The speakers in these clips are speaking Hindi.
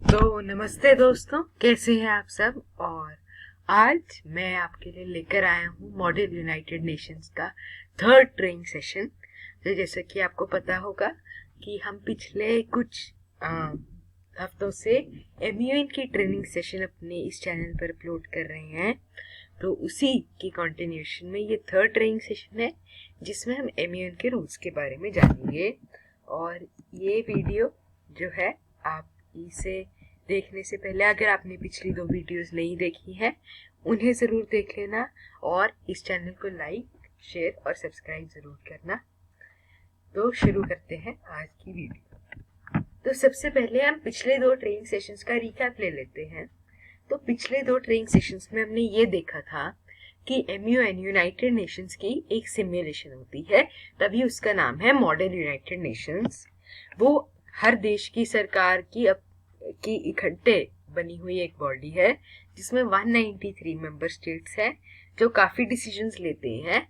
तो नमस्ते दोस्तों, कैसे हैं आप सब। और आज मैं आपके लिए लेकर आया हूँ मॉडल यूनाइटेड नेशंस का थर्ड ट्रेनिंग सेशन। तो जैसा कि आपको पता होगा कि हम पिछले कुछ हफ्तों से MUN की ट्रेनिंग सेशन अपने इस चैनल पर अपलोड कर रहे हैं। तो उसी की कंटिन्यूएशन में ये थर्ड ट्रेनिंग सेशन है, जिसमें हम MUN के रूल्स के बारे में जानेंगे। और ये वीडियो जो है, आप इसे देखने से पहले अगर आपने पिछली 2 वीडियोस नहीं देखी हैं, उन्हें ज़रूर देख लेना और इस चैनल को लाइक, शेयर और सब्सक्राइब ज़रूर करना। तो शुरू करते हैं आज की वीडियो। तो सबसे पहले हम पिछले 2 ट्रेनिंग सेशंस का रिकैप ले लेते हैं। तो पिछले 2 ट्रेनिंग सेशंस में हमने ये देखा था कि MUN यूनाइटेड नेशंस की एक सिमुलेशन होती है, तभी उसका नाम है मॉडल यूनाइटेड नेशंस। वो हर देश की सरकार की इकट्ठे बनी हुई एक बॉडी है, जिसमें 193 मेंबर स्टेट्स हैं जो काफी डिसीजंस लेते हैं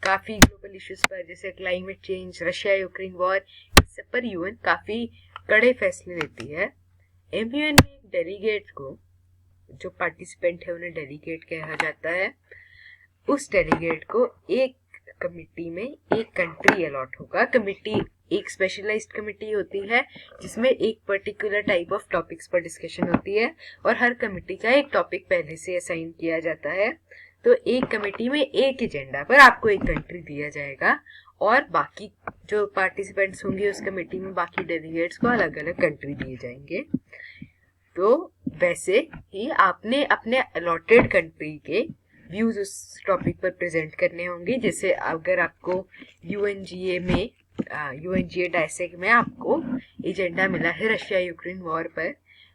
काफी ग्लोबल इश्यूज पर, जैसे climate change, Russia Ukraine war, इस सब पर UN काफी कड़े फैसले लेती है। MUN में एक डेलीगेट को, जो पार्टिसिपेंट है उन्हें डेलीगेट कहा जाता है, उस डेलीगेट को एक कमिटी में एक कंट्री अलॉट होगा। कमिटी एक स्पेशलाइज्ड कमिटी होती है जिसमें एक पर्टिकुलर टाइप ऑफ टॉपिक्स पर डिस्कशन होती है और हर कमिटी का एक टॉपिक पहले से असाइन किया जाता है। तो एक कमिटी में एक एजेंडा पर आपको एक कंट्री दिया जाएगा और बाकी जो पार्टिसिपेंट्स होंगे उस कमेटी में, बाकी डेलीगेट्स को अलग अलग कंट्री दिए जाएंगे। तो वैसे ही आपने अपने अलॉटेड कंट्री के व्यूज उस टॉपिक पर प्रेजेंट करने होंगे। जैसे अगर आपको UNGA डायसेक में आपको एजेंडा मिला है रशिया यूक्रेन वॉर पर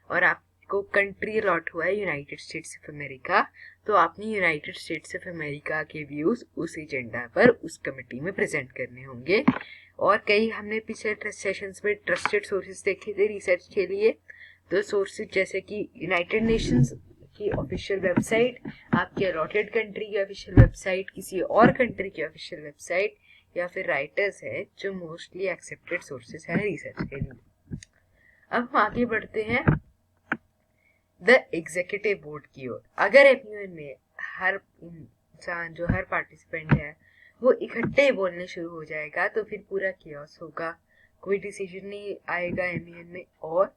और आपको कंट्री अलॉट हुआ है यूनाइटेड स्टेट्स ऑफ अमेरिका, तो आपने यूनाइटेड स्टेट्स ऑफ अमेरिका के व्यूज उस एजेंडा पर उस कमेटी में प्रेजेंट करने होंगे। और कई हमने पिछले सेशंस में ट्रस्टेड सोर्सेज देखे थे रिसर्च के लिए। तो सोर्सेज जैसे कि यूनाइटेड नेशंस की ऑफिशियल वेबसाइट, आपके अलॉटेड कंट्री की ऑफिशियल वेबसाइट, किसी और कंट्री की ऑफिशियल वेबसाइट, या फिर राइटर्स है जो मोस्टली एक्सेप्टेड सोर्सेज है रिसर्च के लिए। अब हम आगे बढ़ते हैं द एग्जीक्यूटिव बोर्ड की ओर। अगर MUN में हर इंसान, जो हर पार्टिसिपेंट है, वो इकट्ठे बोलने शुरू हो जाएगा तो फिर पूरा कियोस होगा, कोई डिसीजन नहीं आएगा MUN में और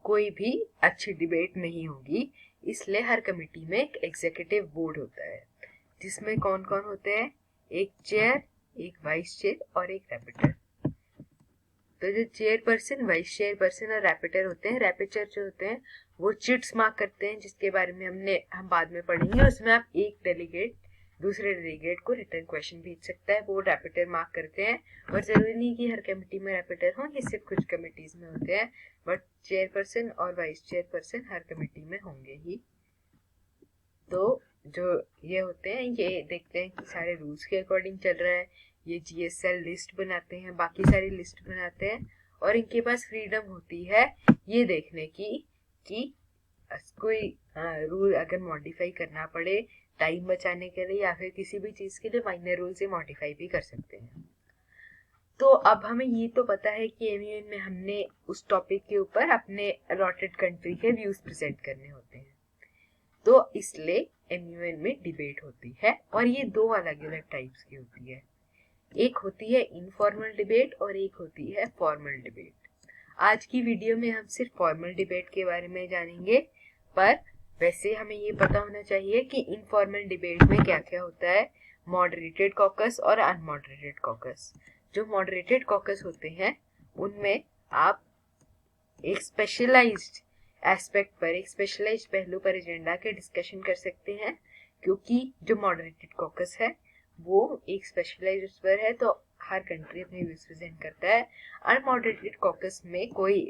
कोई भी अच्छी डिबेट नहीं होगी। इसलिए हर कमेटी में एक एग्जीक्यूटिव बोर्ड होता है, जिसमें कौन कौन होते हैं, एक चेयर, एक वाइस चेयर और एक रैपिटर। तो जो चेयरपर्सन, वाइस चेयरपर्सन और रैपिटर होते हैं, रैपिटर जो होते हैं वो चिट्स मार्क करते हैं, जिसके बारे में हम बाद में पढ़ेंगे। उसमें आप एक डेलीगेट दूसरे डेलीगेट को रिटर्न क्वेश्चन भेज सकता है, वो रैपिटर मार्क करते हैं। और जरूरी नहीं कि हर कमेटी में रैपिटर हो, ये सिर्फ कुछ कमेटीज में होते हैं, बट चेयरपर्सन और वाइस चेयरपर्सन हर कमेटी में होंगे ही। तो जो ये होते हैं, ये देखते हैं कि सारे रूल्स के अकॉर्डिंग चल रहा है। ये GSL लिस्ट बनाते हैं, बाकी सारी लिस्ट बनाते हैं और इनके पास फ्रीडम होती है ये देखने की कि कोई रूल अगर मॉडिफाई करना पड़े टाइम बचाने के लिए या फिर किसी भी चीज के लिए, माइनर रूल से मॉडिफाई भी कर सकते हैं। तो अब हमें ये तो पता है कि MUN में हमने उस टॉपिक के ऊपर अपने अलॉटेड कंट्री के व्यूज प्रेजेंट करने होते हैं। तो इसलिए MUN में डिबेट होती है और ये 2 अलग अलग टाइप्स की होती है। एक होती है इनफॉर्मल डिबेट और एक होती है फॉर्मल डिबेट। आज की वीडियो में हम सिर्फ फॉर्मल डिबेट के बारे में जानेंगे, पर वैसे हमें ये पता होना चाहिए कि इनफॉर्मल डिबेट में क्या क्या होता है, मॉडरेटेड कॉकस और अनमॉडरेटेड कॉकस। जो मॉडरेटेड कॉकस होते हैं उनमें आप एक स्पेशलाइज्ड एस्पेक्ट पर, एक स्पेशलाइज्ड पहलू पर एजेंडा के डिस्कशन कर सकते हैं, क्योंकि जो मॉडरेटेड कॉकस है वो एक स्पेशलाइज्ड पर है, तो हर कंट्री अपने व्यूज प्रेजेंट करता है। अनमॉडरेटेड कॉकस में कोई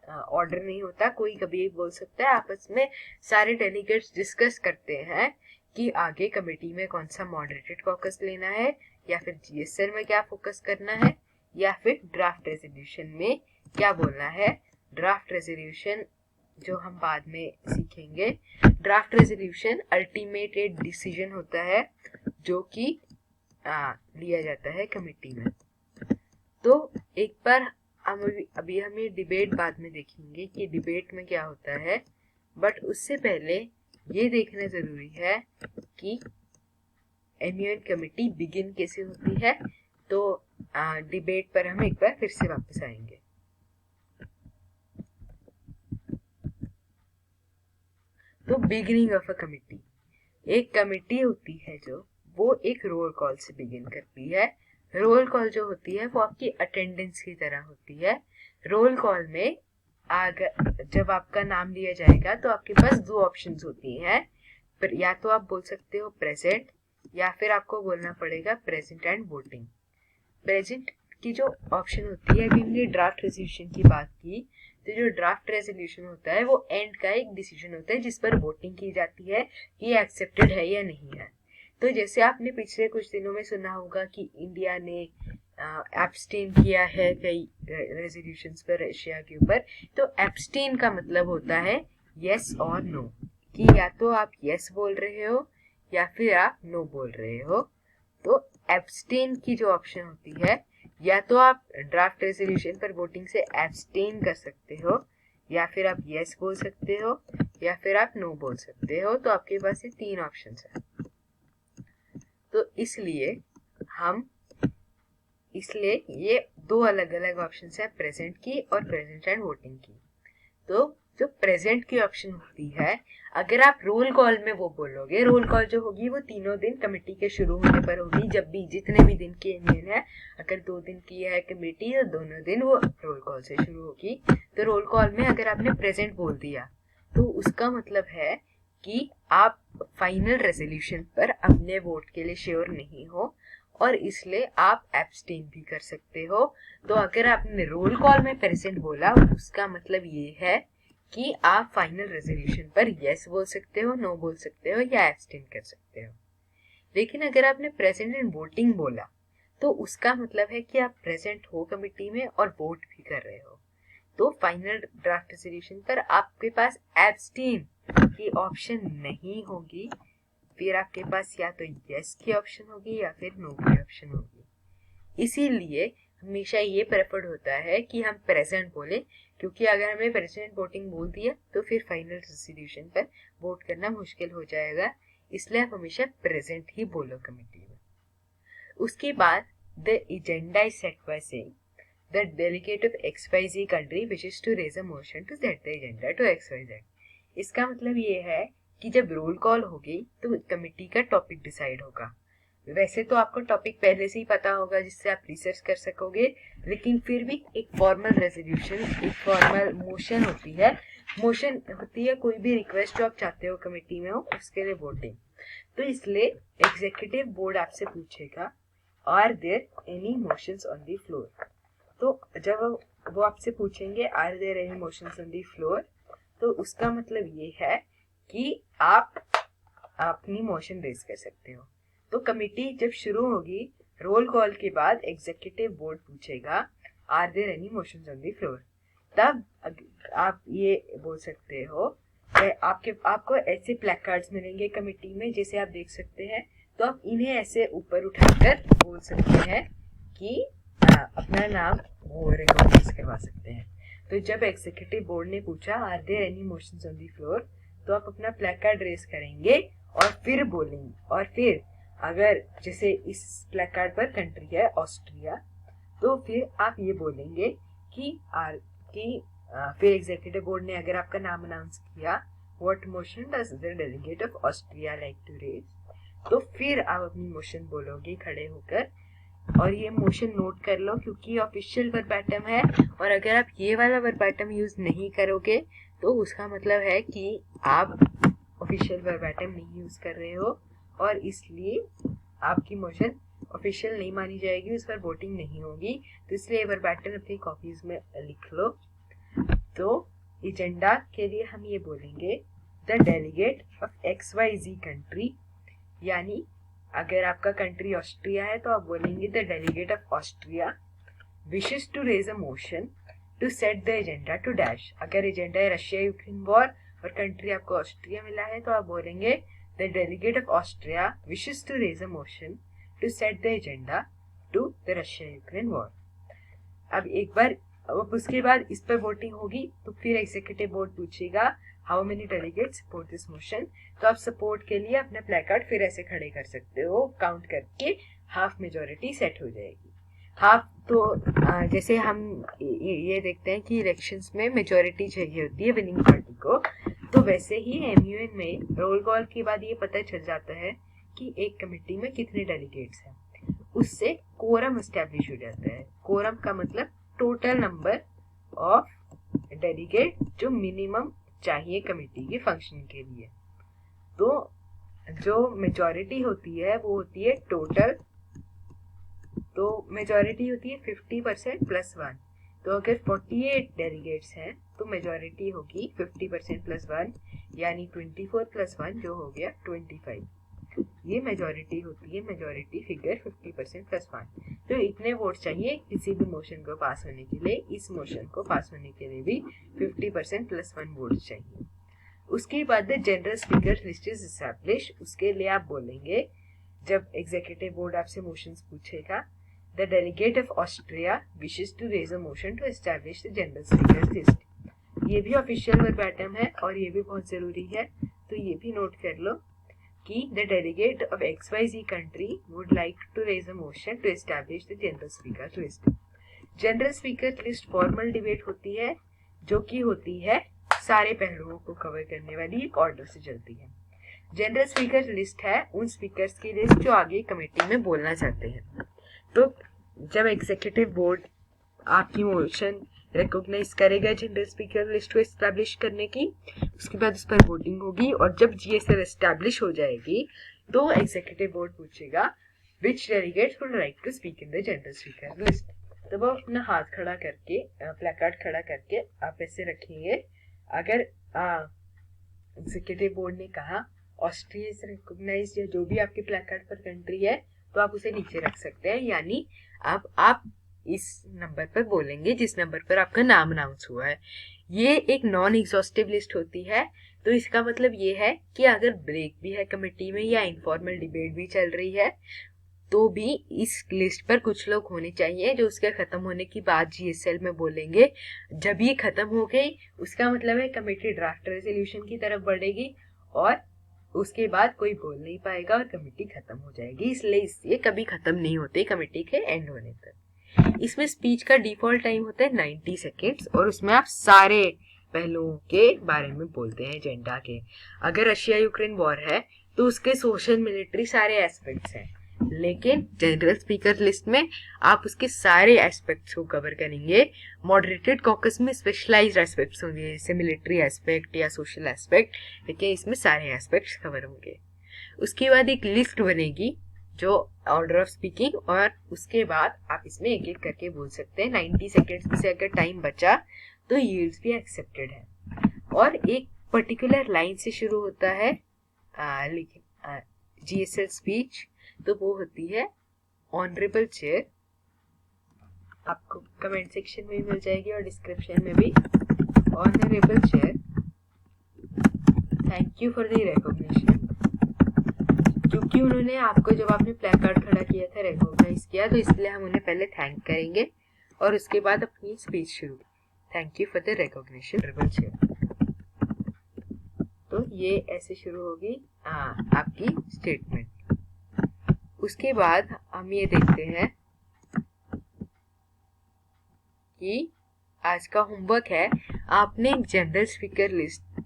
ऑर्डर नहीं होता, कोई कभी बोल सकता है। आपस में सारे डेलीगेट्स डिस्कस करते हैं कि आगे कमेटी में कौन सा मॉडरेटेड कॉकस लेना है, या फिर GSL में क्या फोकस करना है, या फिर ड्राफ्ट रेजोल्यूशन में क्या बोलना है। ड्राफ्ट रेजोल्यूशन जो हम बाद में सीखेंगे। ड्राफ्ट रेजोल्यूशन अल्टीमेट डिसीजन होता है जो कि लिया जाता है कमेटी में। तो एक बार अभी हम ये डिबेट बाद में देखेंगे कि डिबेट में क्या होता है, बट उससे पहले ये देखना जरूरी है कि एनुअल कमेटी बिगिन कैसे होती है। तो डिबेट पर हम एक बार फिर से वापस आएंगे। तो बिगिनिंग ऑफ अ कमेटी, एक कमेटी होती है जो वो एक रोल कॉल से बिगिन करती है। रोल कॉल जो होती है वो आपकी अटेंडेंस की तरह होती है। रोल कॉल में जब आपका नाम लिया जाएगा तो आपके पास दो ऑप्शंस होती हैं, या तो आप बोल सकते हो प्रेजेंट, या फिर आपको बोलना पड़ेगा प्रेजेंट एंड वोटिंग। प्रेजेंट की जो ऑप्शन होती है, अभी हमने ड्राफ्ट रेजोल्यूशन की बात की, तो जो ड्राफ्ट रेजोल्यूशन होता है वो एंड का एक डिसीजन होता है जिस पर वोटिंग की जाती है कि एक्सेप्टेड है या नहीं है। तो जैसे आपने पिछले कुछ दिनों में सुना होगा कि इंडिया ने एब्सटेन किया है कई रेजोल्यूशंस पर रशिया के ऊपर, तो एब्सटेन का मतलब होता है यस और नो, कि या तो आप यस बोल रहे हो या फिर आप नो बोल रहे हो। तो एब्सटेन की जो ऑप्शन होती है, या तो आप ड्राफ्ट रेजोल्यूशन पर वोटिंग से एब्सटेन कर सकते हो, या फिर आप यस बोल सकते हो, या फिर आप नो बोल सकते हो। तो आपके पास ये तीन ऑप्शंस है। तो इसलिए ये दो अलग अलग ऑप्शंस है, प्रेजेंट की और प्रेजेंट एंड वोटिंग की। तो जो प्रेजेंट की ऑप्शन होती है, अगर आप रोल कॉल में वो बोलोगे, रोल कॉल जो होगी वो तीनों दिन कमेटी के शुरू होने पर होगी, जब भी जितने भी दिन की यूनियन है, अगर 2 दिन की है कमेटी तो दोनों दिन वो रोल कॉल से शुरू होगी। तो रोल कॉल में अगर आपने प्रेजेंट बोल दिया तो उसका मतलब है कि आप फाइनल रेजोल्यूशन पर अपने वोट के लिए श्योर नहीं हो, और इसलिए आप एब्सटेन भी कर सकते हो। तो अगर आपने रोल कॉल में प्रेजेंट बोला, उसका मतलब ये है कि आप फाइनल रेजोल्यूशन पर यस बोल सकते हो, नो बोल सकते हो या एब्सटेन कर सकते हो। लेकिन अगर आपने प्रेजेंट एंड वोटिंग बोला तो उसका मतलब है कि आप प्रेजेंट हो कमेटी में और वोट भी कर रहे हो। तो फाइनल ड्राफ्ट रेजोल्यूशन पर आपके पास एब्सटेन की ऑप्शन नहीं होगी, फिर आपके पास या तो यस की ऑप्शन होगी या फिर नो की ऑप्शन होगी। इसीलिए हमेशा ये प्रेफर्ड होता है कि हम प्रेजेंट बोले, क्योंकि अगर हमें प्रेजेंट वोटिंग बोल दिया तो फिर फाइनल रेजोल्यूशन पर वोट करना मुश्किल हो जाएगा। इसलिए आप हमेशा प्रेजेंट ही बोलो कमेटी में। उसके बाद the agenda is set by saying the delegate of XYZ country wishes to raise a motion to set the agenda to XYZ। इसका मतलब ये है कि जब रोल कॉल होगी तो कमेटी का टॉपिक डिसाइड होगा। वैसे तो आपको टॉपिक पहले से ही पता होगा जिससे आप रिसर्च कर सकोगे, लेकिन फिर भी एक फॉर्मल रेजोल्यूशन, एक फॉर्मल मोशन होती है कोई भी रिक्वेस्ट जो आप चाहते हो कमेटी में हो उसके लिए वोटिंग। तो इसलिए एग्जीक्यूटिव बोर्ड आपसे पूछेगा are there any motions on the floor. तो जब वो आपसे पूछेंगे are there any motions on the floor, तो उसका मतलब ये है कि आप अपनी मोशन रेज कर सकते हो। तो कमेटी जब शुरू होगी, रोल कॉल के बाद एग्जीक्यूटिव बोर्ड पूछेगा are there any motions on the floor, तब आप ये बोल सकते हो। आपको ऐसे प्लेकार्ड्स मिलेंगे कमेटी में, जैसे आप देख सकते हैं, तो आप इन्हें ऐसे ऊपर उठाकर बोल सकते हैं कि अपना नाम वो रिकॉग्नाइज करवा सकते हैं। तो जब एग्जीक्यूटिव बोर्ड ने पूछा are there any motions on the floor, तो आप अपना प्लेकार्ड रेस करेंगे और फिर बोलेंगे। और फिर अगर जैसे इस प्लेकार्ड पर कंट्री है ऑस्ट्रिया, तो फिर आप ये बोलेंगे कि फिर एग्जीक्यूटिव बोर्ड ने अगर आपका नाम अनाउंस किया, what motion does the delegate of Austria like to raise, तो फिर आप अपनी मोशन बोलोगे खड़े होकर। और ये मोशन नोट कर लो क्योंकि ऑफिशियल वर्बैटम है, और अगर आप ये वाला वर्बैटम यूज नहीं करोगे तो उसका मतलब है कि आप ऑफिशियल वर्बैटम नहीं यूज कर रहे हो, और इसलिए आपकी मोशन ऑफिशियल नहीं मानी जाएगी, उस पर वोटिंग नहीं होगी। तो इसलिए वर्बैटम अपनी कॉपीज में लिख लो। तो एजेंडा के लिए हम ये बोलेंगे the delegate of XYZ country, यानी अगर आपका कंट्री ऑस्ट्रिया है तो आप बोलेंगे the delegate of Austria wishes to raise a motion to set the agenda to dash. अगर एजेंडा है रशिया यूक्रेन वॉर और कंट्री आपको ऑस्ट्रिया मिला है, तो आप बोलेंगे the delegate of Austria wishes to raise a motion to set the agenda to the Russia Ukraine war. अब एक बार अब उसके बाद इस पर वोटिंग होगी तो फिर एग्जीक्यूटिव बोर्ड पूछेगा how many delegates support this motion. तो आप सपोर्ट के लिए अपना प्लेकार्ड फिर ऐसे खड़े कर सकते हो, काउंट करके हाफ मेजोरिटी सेट हो जाएगी। हाफ तो जैसे हम ये देखते हैं कि इलेक्शंस में मेजोरिटी चाहिए होती है विनिंग पार्टी को, तो वैसे ही MUN में रोल कॉल के बाद ये पता चल जाता है कि एक कमेटी में कितने डेलीगेट्स हैं, उससे कोरम एस्टेब्लिश हो जाता है। कोरम का मतलब टोटल नंबर ऑफ डेलीगेट जो मिनिमम चाहिए कमेटी के फंक्शन के लिए। तो जो मेजॉरिटी होती है वो होती है टोटल, तो मेजॉरिटी होती है 50% प्लस 1। तो अगर 48 डेलीगेट्स हैं तो मेजॉरिटी होगी 50% प्लस 1 यानी 24 प्लस 1 जो हो गया 25। ये मेजॉरिटी होती है, मेजॉरिटी फिगर 50% प्लस 1। तो इतने वोट चाहिए किसी भी मोशन को पास होने के लिए। इस मोशन को पास होने के लिए भी 50% प्लस 1 वोट चाहिए। उसके बाद general speaker list is establish. उसके लिए आप बोलेंगे जब एग्जीक्यूटिव बोर्ड आपसे मोशंस पूछेगा, the delegate of Austria wishes to raise a motion to establish the general speaker list. ये भी ऑफिशियल वर्बैटम है और ये भी बहुत जरूरी है, तो ये भी नोट कर लो कि the delegate of XYZ country would like to raise a motion to establish the general speaker list. General speaker list formal debate होती है जो कि होती है सारे पहलुओं को कवर करने वाली, एक ऑर्डर से चलती है। जनरल स्पीकर लिस्ट है उन स्पीकर्स की लिस्ट जो आगे कमेटी में बोलना चाहते हैं। तो जब एग्जीक्यूटिव बोर्ड आपकी मोशन रिकॉग्नाइज करेगा जनरल स्पीकर लिस्ट को एस्टैब्लिश करने की, उसके बाद उस पर वोटिंग होगी और जब GSL एस्टैब्लिश हो जाएगी तो एग्जीक्यूटिव बोर्ड पूछेगा which delegates would like to speak in the general speaker list. तो वो अपना हाथ खड़ा करके, प्लेकार्ड खड़ा करके आप ऐसे रखेंगे। अगर एग्जीक्यूटिव बोर्ड ने कहा ऑस्ट्रिया इज रिकॉग्नाइज्ड या जो भी आपके प्लेकार्ड पर कंट्री है तो आप उसे नीचे रख सकते हैं, यानी अब आप इस नंबर पर बोलेंगे जिस नंबर पर आपका नाम अनाउंस हुआ है। ये एक नॉन एग्जॉस्टिव लिस्ट होती है, तो इसका मतलब ये है कि अगर ब्रेक भी है कमेटी में या इनफॉर्मल डिबेट भी चल रही है तो भी इस लिस्ट पर कुछ लोग होने चाहिए जो उसके खत्म होने की बाद GSL में बोलेंगे। जब ये खत्म हो गई उसका मतलब है कमेटी ड्राफ्ट रेजोल्यूशन की तरफ बढ़ेगी और उसके बाद कोई बोल नहीं पाएगा और कमेटी खत्म हो जाएगी। इसलिए ये कभी खत्म नहीं होती कमेटी के एंड होने तक। इसमें स्पीच का डिफॉल्ट टाइम होता है 90 सेकेंड्स और उसमें आप सारे पहलुओं के बारे में बोलते हैं एजेंडा के। अगर रशिया यूक्रेन वॉर है तो उसके सोशल मिलिट्री सारे एस्पेक्ट्स हैं, लेकिन जनरल स्पीकर लिस्ट में आप उसके सारे एस्पेक्ट्स को कवर करेंगे। मॉडरेटेड कॉकस में स्पेशलाइज्ड एस्पेक्ट्स होंगे जैसे मिलिट्री एस्पेक्ट या सोशल एस्पेक्ट, लेकिन इसमें सारे एस्पेक्ट्स कवर होंगे। उसके बाद एक लिस्ट बनेगी जो ऑर्डर ऑफ स्पीकिंग, और उसके बाद आप इसमें एक एक करके बोल सकते हैं। 90 सेकेंड्स से अगर टाइम बचा तो यील्ड्स भी एक्सेप्टेड है और एक पर्टिकुलर लाइन से शुरू होता है GSL स्पीच, तो वो होती है ऑनरेबल चेयर। आपको कमेंट सेक्शन में भी मिल जाएगी और डिस्क्रिप्शन में भी। Honourable chair, thank you for the recognition. क्योंकि उन्होंने आपको जब आपने प्लेकार्ड खड़ा किया था रिकॉग्नाइज किया, तो इसलिए हम उन्हें पहले थैंक करेंगे और उसके बाद अपनी स्पीच शुरू। Thank you for the recognition honourable chair. तो ये ऐसे शुरू होगी आपकी स्टेटमेंट। उसके बाद हम ये देखते हैं कि आज का होमवर्क है, आपने जनरल स्पीकर लिस्ट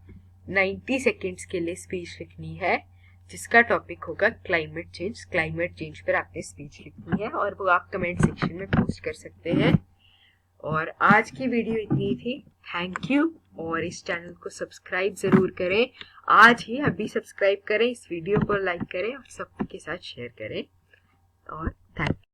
90 सेकेंड्स के लिए स्पीच लिखनी है जिसका टॉपिक होगा क्लाइमेट चेंज। क्लाइमेट चेंज पर आपने स्पीच लिखनी है और वो आप कमेंट सेक्शन में पोस्ट कर सकते हैं। और आज की वीडियो इतनी थी। थैंक यू, और इस चैनल को सब्सक्राइब जरूर करें। आज ही अभी सब्सक्राइब करें, इस वीडियो को लाइक करें और सबके साथ शेयर करें। और थैंक यू।